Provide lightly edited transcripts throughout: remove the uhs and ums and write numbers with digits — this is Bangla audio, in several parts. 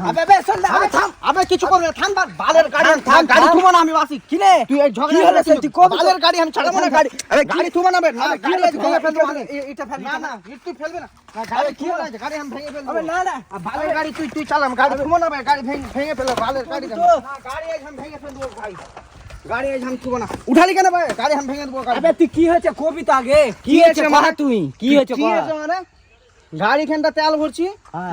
আবে বে চল আবে থাম আবে কিছু করবে না থাম বালের গাড়ি থাম গাড়ি থুমো না আমি বাসি কিনে তুই এই ঝগড়া হলো তুই কো বালের গাড়ি আমি ছাড়াবো না গাড়ি আরে গাড়ি থুমো না বে না গাড়ি আজ ভেঙে ফেলবো এটা ফেল না না তুই ফেলবে না গাড়ি কি হলো গাড়ি আমি ভেঙে ফেলবো আবে না না বালের গাড়ি তুই চালাম গাড়ি থুমো না বে গাড়ি ভেঙে ফেলবো বালের গাড়ি না গাড়ি আজ আমি ভেঙে ফেলবো ভাই গাড়ি আজ আমি থুমো না উঠালি কেন ভাই গাড়ি আমি ভেঙে দেবো আবে তুই কি হয়েছে কবি তো আগে কি হয়েছে মারা তুই কি হয়েছে মানে গাড়ি খানটা তেল ভরছি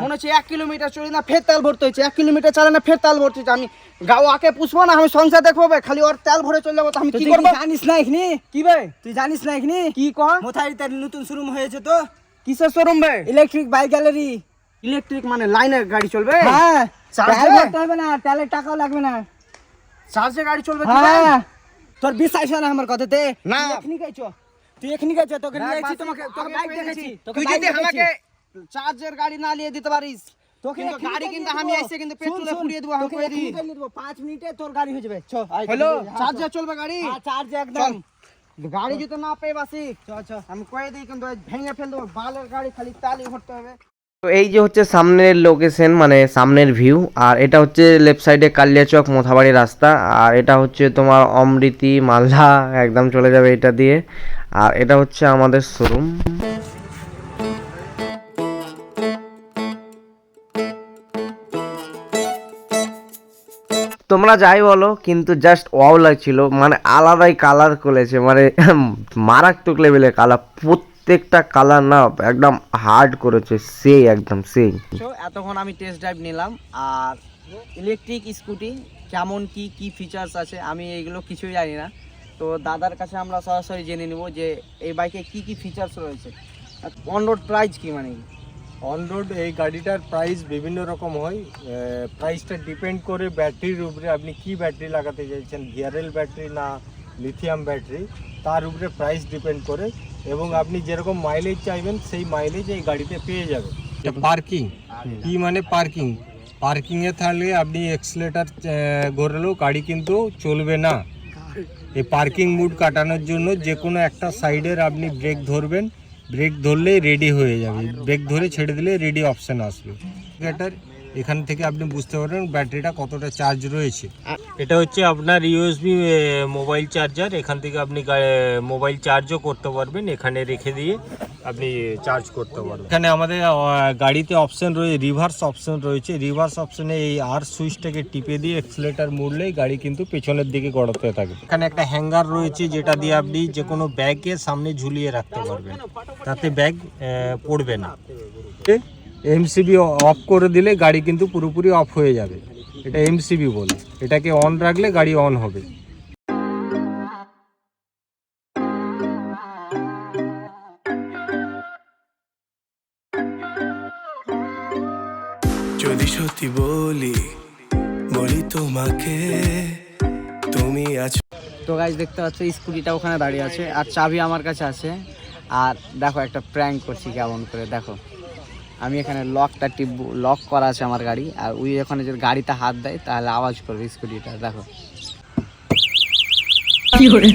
মনে হচ্ছে 1 কিলোমিটার চলে না ফের তেল ভরতে হচ্ছে 1 কিলোমিটার চালা না ফের তেল ভরছি আমি গাও আকে পুষবো না আমি সংসার দেখবো খালি ওর তেল ভরে চলে যাবো তো আমি কি করবো জানিস না এখানে কি ভাই তুই জানিস না এখানে কি কর মোথারিতে নতুন শোরুম হয়েছে তো কিসের শোরুম ভাই ইলেকট্রিক বাইক গ্যালারি ইলেকট্রিক মানে লাইনের গাড়ি চলবে হ্যাঁ চার্জে করতে হবে না তেলের টাকাও লাগবে না চার্জে গাড়ি চলবে হ্যাঁ তোর বিশ্বাস হয় না আমার কথাতে না এখানে গাইছো তুই এখানে গাইছো তোকে নিয়ে আইছি তোমাকে তোকে বাইক দেখেছি তুই যদি আমাকে চার্জের গাড়ি না নিয়ে দিতে পারিস তোকে গাড়ি কিন্তু আমি আইছে কিন্তু পেট্রোলে পুড়িয়ে দেব আমি কই দিই 5 মিনিটে তোর গাড়ি হয়ে যাবে চল হ্যালো চার্জে চলবে গাড়ি হ্যাঁ চার্জে একদম গাড়ি যদি না পেয়ে বাসি চল আমি কই দিই কিন্তু ভেঙে ফেল দেব বালের গাড়ি খালি তালি ভরতে হবে। তো এই যে হচ্ছে সামনের লোকেশন মানে সামনের ভিউ, আর এটা হচ্ছে লেফট সাইডে কালিয়াচক মোথাবাড়ি রাস্তা, আর এটা হচ্ছে তোমার অমৃতি মালদা একদম চলে যাবে এটা দিয়ে, আর এটা হচ্ছে আমাদের শোরুম। তোমরা যাই বলো কিন্তু জাস্ট ওয়াও লাগছিল, মানে আলাদাই কালার করেছে, মানে মারাত্মক লেভেলের কালার, প্রত্যেকটা কালার না একদম হার্ড করেছে, সেই একদম সেই। এতক্ষণ আমি টেস্ট ড্রাইভ নিলাম, আর ইলেকট্রিক স্কুটি কেমন কি ফিচার্স আছে আমি এইগুলো কিছুই জানি না, তো দাদার কাছে আমরা সরাসরি জেনে নেব যে এই বাইকে কি ফিচার্স রয়েছে, অন রোড প্রাইস কি, মানে অন রোড এই গাড়িটার প্রাইস বিভিন্ন রকম হয়, প্রাইসটা ডিপেন্ড করে ব্যাটারির উপরে, আপনি কি ব্যাটারি লাগাতে চাইছেন, ভিআরএল ব্যাটারি না লিথিয়াম ব্যাটারি, তার উপরে প্রাইস ডিপেন্ড করে, এবং আপনি যেরকম মাইলেজ চাইবেন সেই মাইলেজ এই গাড়িতে পেয়ে যাবেন। পার্কিং কি মানে পার্কিংয়ে থাকলে আপনি এক্সেলেটার ঘোরালেও গাড়ি কিন্তু চলবে না। এই পার্কিং মুড কাটানোর জন্য যে কোনো একটা সাইডের আপনি ব্রেক ধরবেন, ব্রেক ধরলেই রেডি হয়ে যাবে, ব্রেক ধরে ছেড়ে দিলে রেডি অপশান আসবে। এটার এখান থেকে আপনি বুঝতে পারবেন ব্যাটারিটা কতটা চার্জ রয়েছে। এটা হচ্ছে আপনার ইউএসবি মোবাইল চার্জার, এখান থেকে আপনি মোবাইল চার্জও করতে পারবেন, এখানে রেখে দিয়ে আপনি চার্জ করতে পারবেন। এখানে আমাদের গাড়িতে অপশান রয়েছে, রিভার্স অপশান রয়েছে, রিভার্স অপশানে এই আর সুইচটাকে টিপে দিয়ে এক্সেলেটার মুড়লেই গাড়ি কিন্তু পেছনের দিকে গড়াতে থাকে। এখানে একটা হ্যাঙ্গার রয়েছে যেটা দিয়ে আপনি যে কোনো ব্যাগকে সামনে ঝুলিয়ে রাখতে পারবেন, তাতে ব্যাগ পড়বে না। এমসিবি অফ করে দিলে গাড়ি কিন্তু পুরোপুরি অফ হয়ে যাবে, এটা এমসিবি বলে, এটাকে অন রাখলে গাড়ি অন হবে। যদি সত্যি বলি তোমাকে তুমি আছো। তো গাইস দেখতে পাচ্ছ স্কুটিটা ওখানে দাঁড়িয়ে আছে, আর চাবি আমার কাছে আছে, আর দেখো একটা প্র্যাঙ্ক করছি কেমন করে, দেখো আমি এখানে লকটা টিপব, লক করা আছে আমার গাড়ি, আর ওই ওখানে যদি গাড়িতে হাত দেয় তাহলে আওয়াজ করবে স্কুটিটা, দেখো কি করে।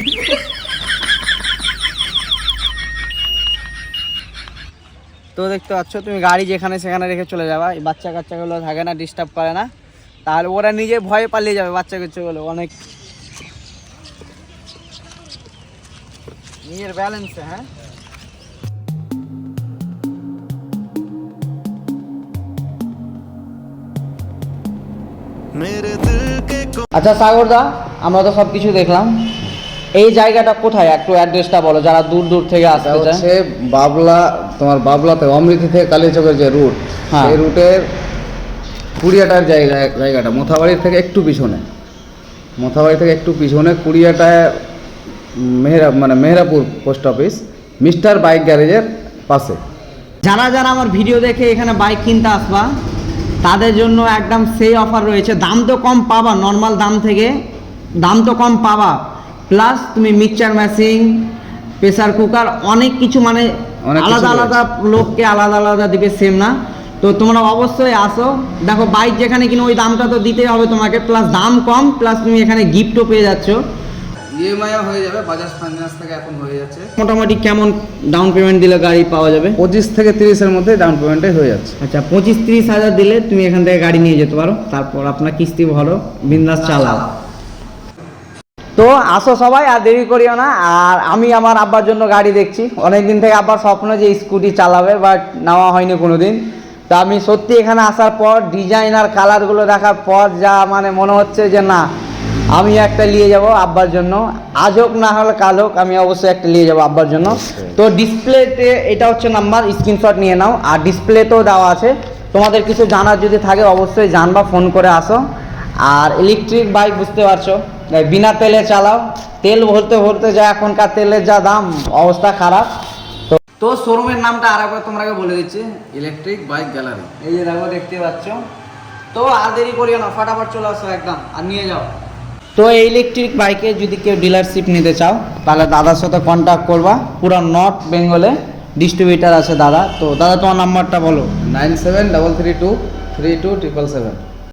তো দেখতে পাচ্ছ তুমি গাড়ি যেখানে সেখানে রেখে চলে যাবা, এই বাচ্চা কাচ্চাগুলো থাকে না, ডিস্টার্ব করে না, তাহলে ওরা নিজে ভয়ে পালিয়ে যাবে, বাচ্চা কাচ্চাগুলো অনেক নিজের ব্যালেন্সে। হ্যাঁ আচ্ছা সাগরদা, আমরা তো সব কিছু দেখলাম, এই জায়গাটা কোথায় একটু অ্যাড্রেসটা বলো, যারা দূর দূর থেকে আসতে চায়। হচ্ছে বাবলা, তোমার বাবলাতে অমৃতি থেকে কালিয়াচকের যে রুট, সেই রুটের কুড়িয়াটার জায়গাটা মোথাবাড়ির থেকে একটু পিছনে কুড়িয়াটায় মেহরাপুর পোস্ট অফিস, মিস্টার বাইক গ্যারেজের পাশে। যারা আমার ভিডিও দেখে এখানে বাইক কিনতে আসবা তাদের জন্য একদম সেই অফার রয়েছে, দাম তো কম পাবা, নর্মাল দাম থেকে দাম তো কম পাবা, প্লাস তুমি মিক্সচার মেশিন, প্রেসার কুকার, অনেক কিছু, মানে আলাদা লোককে আলাদা দিবে, সেম না। তো তোমরা অবশ্যই আসো, দেখো বাইক যেখানে কিনো ওই দামটা তো দিতেই হবে তোমাকে, প্লাস দাম কম, প্লাস তুমি এখানে গিফটও পেয়ে যাচ্ছ। ইএমআইও হয়ে যাবে, বাজাজ ফাইন্যান্স থেকে এখন হয়ে যাচ্ছে। মোটামুটি কেমন ডাউন পেমেন্ট দিলে গাড়ি পাওয়া যাবে? 25 থেকে 30-এর মধ্যে ডাউন পেমেন্টে হয়ে যাচ্ছে। আচ্ছা 25-30 হাজার দিলে তুমি এখান থেকে গাড়ি নিয়ে যেতে পারো, তারপর আপনার কিস্তি ভরো, বিন্দাস চালাও। তো আসো সবাই, আর দেরি করিও না। আর আমি আমার আব্বার জন্য গাড়ি দেখছি, অনেকদিন থেকে আব্বার স্বপ্ন যে স্কুটি চালাবে, বাট নেওয়া হয়নি কোনোদিন। তা আমি সত্যি এখানে আসার পর ডিজাইন আর কালারগুলো দেখার পর যা মানে মনে হচ্ছে যে না, আমি একটা নিয়ে যাব আব্বার জন্য, আজ হোক না হলে কাল হোক, আমি অবশ্যই একটা নিয়ে যাব আব্বার জন্য। তো ডিসপ্লেতে এটা হচ্ছে নাম্বার, স্ক্রিনশট নিয়ে নাও, আর ডিসপ্লেতেও দেওয়া আছে। তোমাদের কিছু জানার যদি থাকে অবশ্যই জানবা, ফোন করে আসো। আর ইলেকট্রিক বাইক বুঝতে পারছো, বিনা তেলে চালাও, তেল ভরতে ভরতে যা এখনকার তেলের যা দাম, অবস্থা খারাপ। তো শোরুমের নামটা আর একবার তোমাকে বলে দিচ্ছি, ইলেকট্রিক বাইক গ্যালারি। এই যে দেখো, দেখতে পাচ্ছ। তো আর দেরি করিও না, ফাটাফাট চলে আসো একদম আর নিয়ে যাও। তো এই ইলেকট্রিক বাইকে যদি কেউ ডিলারশিপ নিতে চাও তাহলে দাদার সাথে কন্ট্যাক্ট করবা, পুরো নর্থ বেঙ্গলে ডিস্ট্রিবিউটার আছে দাদা। তো দাদা তোমার নাম্বারটা বলো। 9733232777।